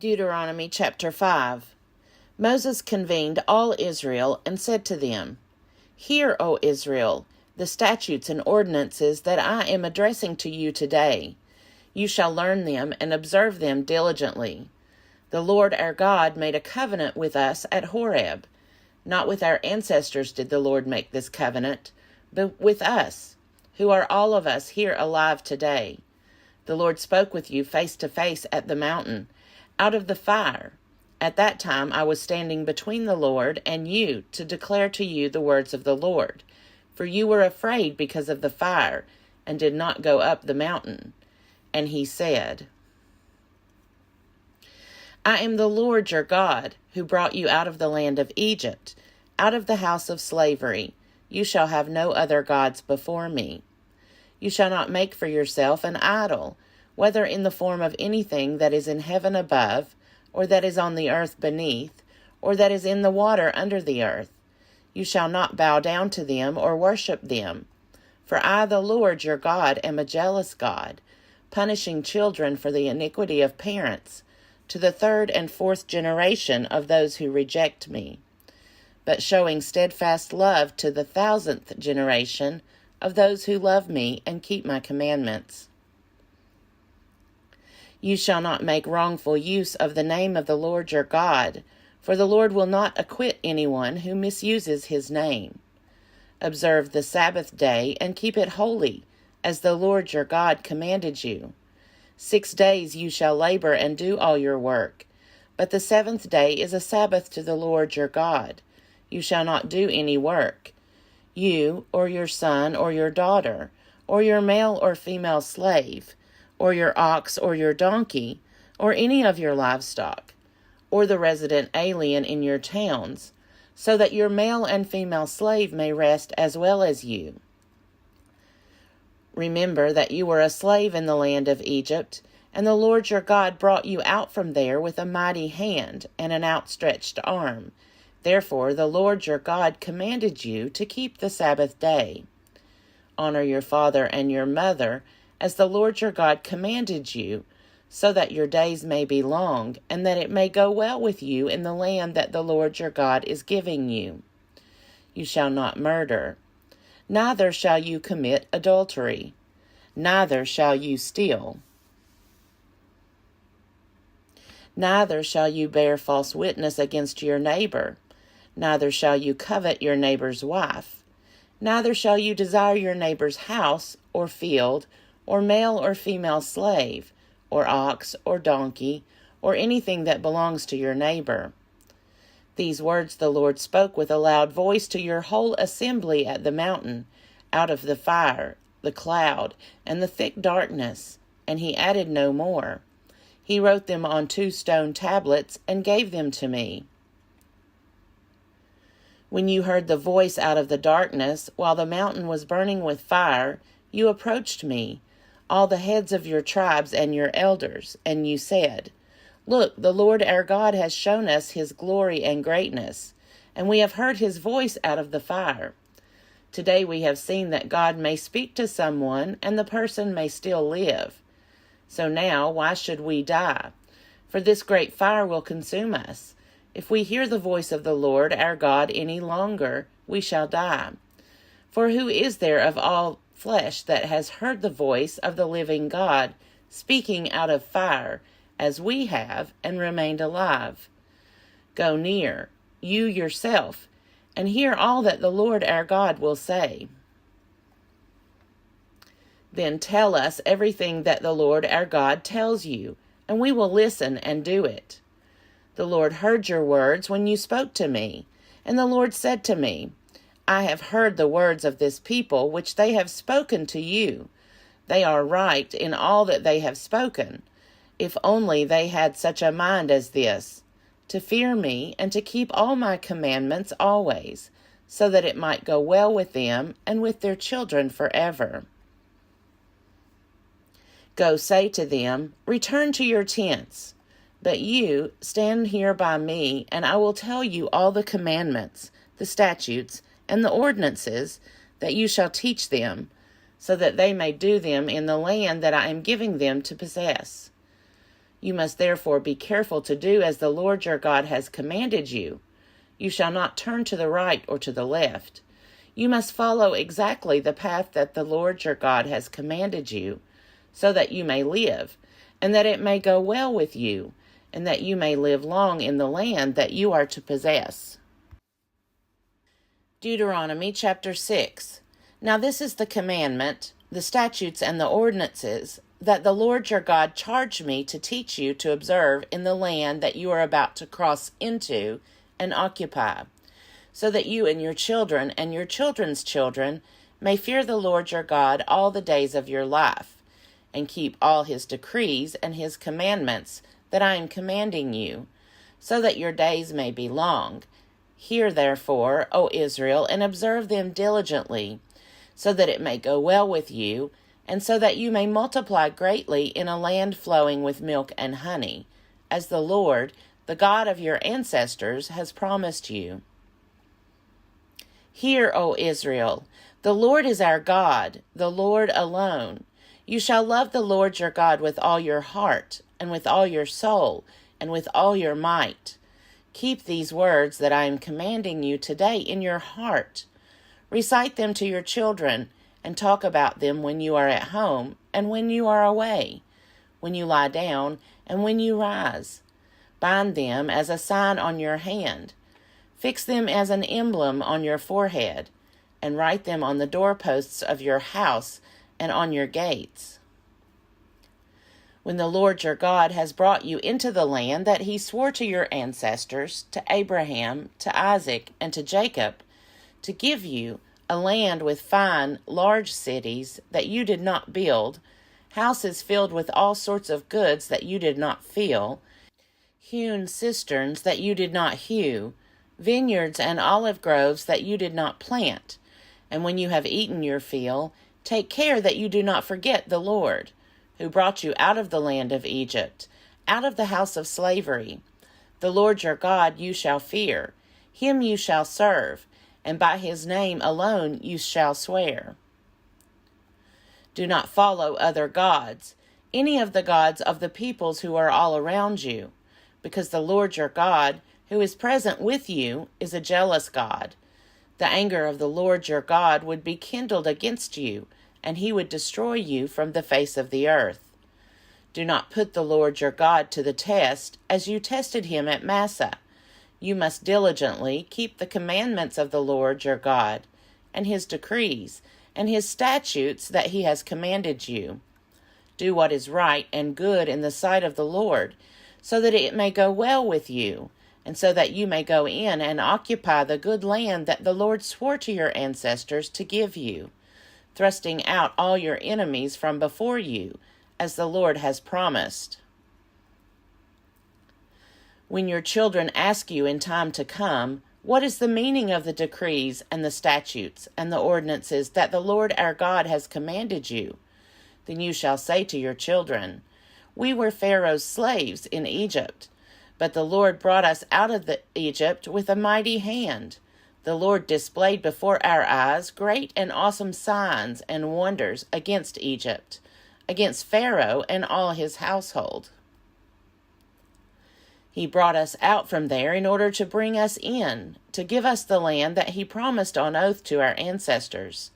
Deuteronomy chapter 5. Moses convened all Israel and said to them, Hear, O Israel, the statutes and ordinances that I am addressing to you today. You shall learn them and observe them diligently. The Lord our God made a covenant with us at Horeb. Not with our ancestors did the Lord make this covenant, but with us, who are all of us here alive today. The Lord spoke with you face to face at the mountain, out of the fire. At that time I was standing between the Lord and you to declare to you the words of the Lord. For you were afraid because of the fire, and did not go up the mountain. And he said, I am the Lord your God, who brought you out of the land of Egypt, out of the house of slavery. You shall have no other gods before me. You shall not make for yourself an idol, whether in the form of anything that is in heaven above, or that is on the earth beneath, or that is in the water under the earth. You shall not bow down to them or worship them. For I, the Lord your God, am a jealous God, punishing children for the iniquity of parents, to the third and fourth generation of those who reject me, but showing steadfast love to the 1,000th generation of those who love me and keep my commandments. You shall not make wrongful use of the name of the Lord your God, for the Lord will not acquit anyone who misuses his name. Observe the Sabbath day and keep it holy, as the Lord your God commanded you. 6 days you shall labor and do all your work, but the 7th day is a Sabbath to the Lord your God. You shall not do any work. You, or your son, or your daughter, or your male or female slave, or your ox or your donkey, or any of your livestock, or the resident alien in your towns, so that your male and female slave may rest as well as you. Remember that you were a slave in the land of Egypt, and the Lord your God brought you out from there with a mighty hand and an outstretched arm. Therefore the Lord your God commanded you to keep the Sabbath day. Honor your father and your mother, as the Lord your God commanded you, so that your days may be long, and that it may go well with you in the land that the Lord your God is giving you. You shall not murder. Neither shall you commit adultery. Neither shall you steal. Neither shall you bear false witness against your neighbor. Neither shall you covet your neighbor's wife. Neither shall you desire your neighbor's house, or field, or male or female slave, or ox or donkey, or anything that belongs to your neighbor. These words the Lord spoke with a loud voice to your whole assembly at the mountain, out of the fire, the cloud, and the thick darkness, and he added no more. He wrote them on 2 stone tablets and gave them to me. When you heard the voice out of the darkness, while the mountain was burning with fire, you approached me, all the heads of your tribes and your elders, and you said, Look, the Lord our God has shown us his glory and greatness, and we have heard his voice out of the fire. Today we have seen that God may speak to someone, and the person may still live. So now, why should we die? For this great fire will consume us. If we hear the voice of the Lord our God any longer, we shall die. For who is there of all flesh that has heard the voice of the living God speaking out of fire, as we have, and remained alive? Go near, you yourself, and hear all that the Lord our God will say. Then tell us everything that the Lord our God tells you, and we will listen and do it. The Lord heard your words when you spoke to me, and the Lord said to me, I have heard the words of this people which they have spoken to you. They are right in all that they have spoken. If only they had such a mind as this, to fear me and to keep all my commandments always, so that it might go well with them and with their children forever. Go say to them, Return to your tents. But you, stand here by me, and I will tell you all the commandments, the statutes, and the ordinances that you shall teach them, so that they may do them in the land that I am giving them to possess. You must therefore be careful to do as the Lord your God has commanded you. You shall not turn to the right or to the left. You must follow exactly the path that the Lord your God has commanded you, so that you may live, and that it may go well with you, and that you may live long in the land that you are to possess. Deuteronomy chapter 6. Now this is the commandment, the statutes and the ordinances, that the Lord your God charged me to teach you to observe in the land that you are about to cross into and occupy, so that you and your children and your children's children may fear the Lord your God all the days of your life, and keep all his decrees and his commandments that I am commanding you, so that your days may be long. Hear therefore, O Israel, and observe them diligently, so that it may go well with you, and so that you may multiply greatly in a land flowing with milk and honey, as the Lord, the God of your ancestors, has promised you. Hear, O Israel, the Lord is our God, the Lord alone. You shall love the Lord your God with all your heart, and with all your soul, and with all your might. Keep these words that I am commanding you today in your heart. Recite them to your children, and talk about them when you are at home, and when you are away, when you lie down, and when you rise. Bind them as a sign on your hand. Fix them as an emblem on your forehead, and write them on the doorposts of your house and on your gates. When the Lord your God has brought you into the land that he swore to your ancestors, to Abraham, to Isaac, and to Jacob, to give you a land with fine, large cities that you did not build, houses filled with all sorts of goods that you did not fill, hewn cisterns that you did not hew, vineyards and olive groves that you did not plant. And when you have eaten your fill, take care that you do not forget the Lord, who brought you out of the land of Egypt, out of the house of slavery. The Lord your God you shall fear, him you shall serve, and by his name alone you shall swear. Do not follow other gods, any of the gods of the peoples who are all around you, because the Lord your God, who is present with you, is a jealous God. The anger of the Lord your God would be kindled against you, and he would destroy you from the face of the earth. Do not put the Lord your God to the test, as you tested him at Massah. You must diligently keep the commandments of the Lord your God, and his decrees, and his statutes that he has commanded you. Do what is right and good in the sight of the Lord, so that it may go well with you, and so that you may go in and occupy the good land that the Lord swore to your ancestors to give you, thrusting out all your enemies from before you, as the Lord has promised. When your children ask you in time to come, what is the meaning of the decrees and the statutes and the ordinances that the Lord our God has commanded you, then you shall say to your children, We were Pharaoh's slaves in Egypt, but the Lord brought us out of Egypt with a mighty hand. The Lord displayed before our eyes great and awesome signs and wonders against Egypt, against Pharaoh and all his household. He brought us out from there in order to bring us in, to give us the land that he promised on oath to our ancestors.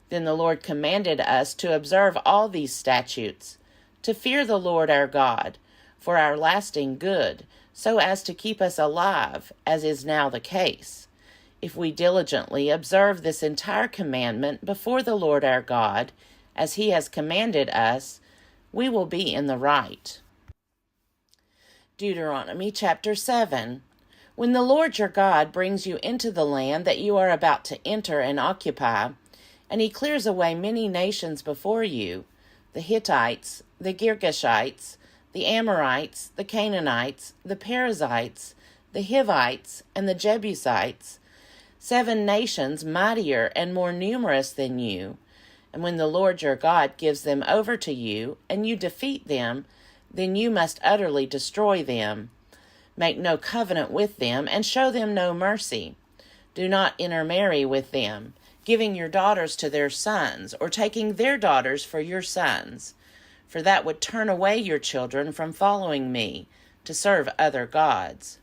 Then the Lord commanded us to observe all these statutes, to fear the Lord our God, for our lasting good, so as to keep us alive, as is now the case. If we diligently observe this entire commandment before the Lord our God, as he has commanded us, we will be in the right. Deuteronomy chapter 7. When the Lord your God brings you into the land that you are about to enter and occupy, and he clears away many nations before you, the Hittites, the Girgashites, the Amorites, the Canaanites, the Perizzites, the Hivites, and the Jebusites, 7 nations mightier and more numerous than you. And when the Lord your God gives them over to you, and you defeat them, then you must utterly destroy them. Make no covenant with them, and show them no mercy. Do not intermarry with them, giving your daughters to their sons, or taking their daughters for your sons. for that would turn away your children from following me to serve other gods.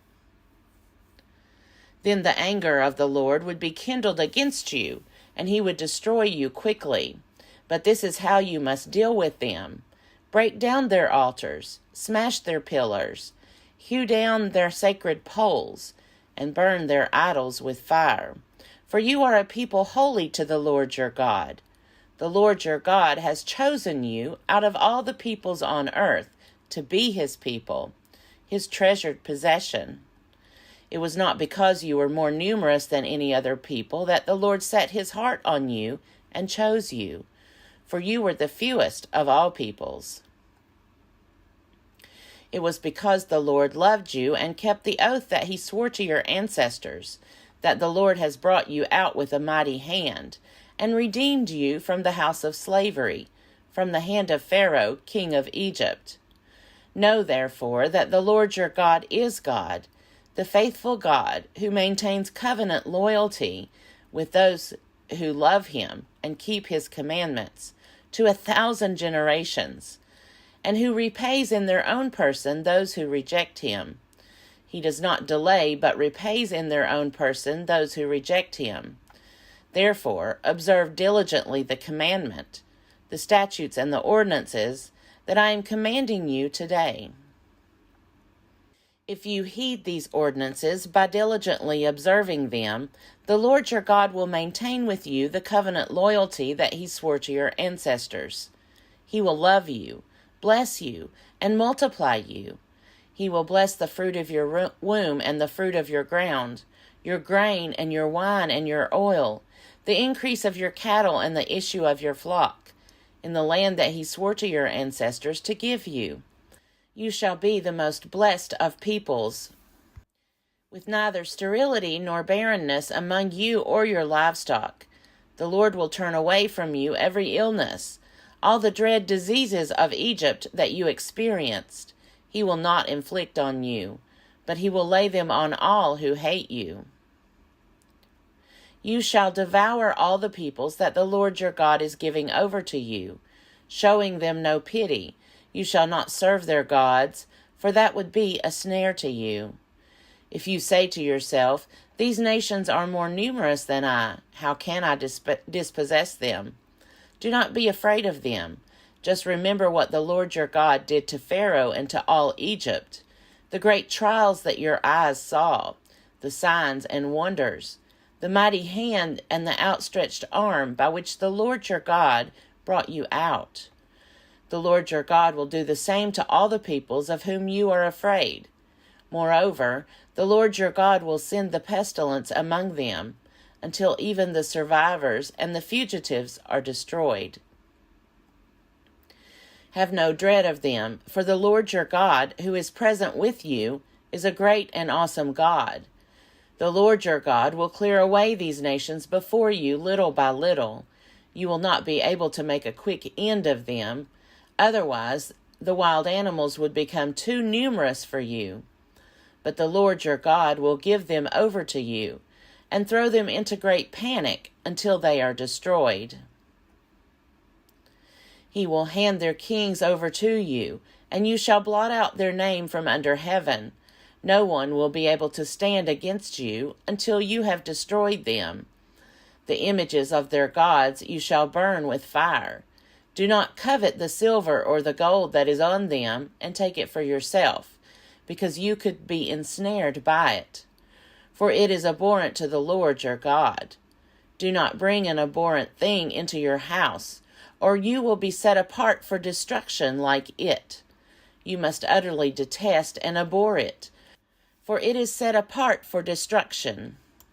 Then the anger of the Lord would be kindled against you, and he would destroy you quickly. But this is how you must deal with them. Break down their altars, smash their pillars, hew down their sacred poles, and burn their idols with fire. For you are a people holy to the Lord your God. The Lord your God has chosen you out of all the peoples on earth to be his people, his treasured possession. It was not because you were more numerous than any other people that the Lord set his heart on you and chose you, for you were the fewest of all peoples. It was because the Lord loved you and kept the oath that he swore to your ancestors, that the Lord has brought you out with a mighty hand, and redeemed you from the house of slavery, from the hand of Pharaoh, king of Egypt. Know, therefore, that the Lord your God is God, the faithful God, who maintains covenant loyalty with those who love him and keep his commandments to 1,000 generations, and who repays in their own person those who reject him. He does not delay, but repays in their own person those who reject him. Therefore, observe diligently the commandment, the statutes and the ordinances that I am commanding you today. If you heed these ordinances by diligently observing them, the Lord your God will maintain with you the covenant loyalty that he swore to your ancestors. He will love you, bless you, and multiply you. He will bless the fruit of your womb and the fruit of your ground, your grain and your wine and your oil, the increase of your cattle and the issue of your flock, in the land that he swore to your ancestors to give you. You shall be the most blessed of peoples, with neither sterility nor barrenness among you or your livestock. The Lord will turn away from you every illness, all the dread diseases of Egypt that you experienced. He will not inflict on you, but he will lay them on all who hate you. You shall devour all the peoples that the Lord your God is giving over to you, showing them no pity. You shall not serve their gods, for that would be a snare to you. If you say to yourself, these nations are more numerous than I, how can I dispossess them? Do not be afraid of them. Just remember what the Lord your God did to Pharaoh and to all Egypt, the great trials that your eyes saw, the signs and wonders, the mighty hand and the outstretched arm by which the Lord your God brought you out. The Lord your God will do the same to all the peoples of whom you are afraid. Moreover, the Lord your God will send the pestilence among them, until even the survivors and the fugitives are destroyed. Have no dread of them, for the Lord your God, who is present with you, is a great and awesome God. The Lord your God will clear away these nations before you little by little. You will not be able to make a quick end of them. Otherwise, the wild animals would become too numerous for you. But the Lord your God will give them over to you, and throw them into great panic until they are destroyed. He will hand their kings over to you, and you shall blot out their name from under heaven. No one will be able to stand against you until you have destroyed them. The images of their gods you shall burn with fire. Do not covet the silver or the gold that is on them, and take it for yourself, because you could be ensnared by it. For it is abhorrent to the Lord your God. Do not bring an abhorrent thing into your house, or you will be set apart for destruction like it. You must utterly detest and abhor it, for it is set apart for destruction.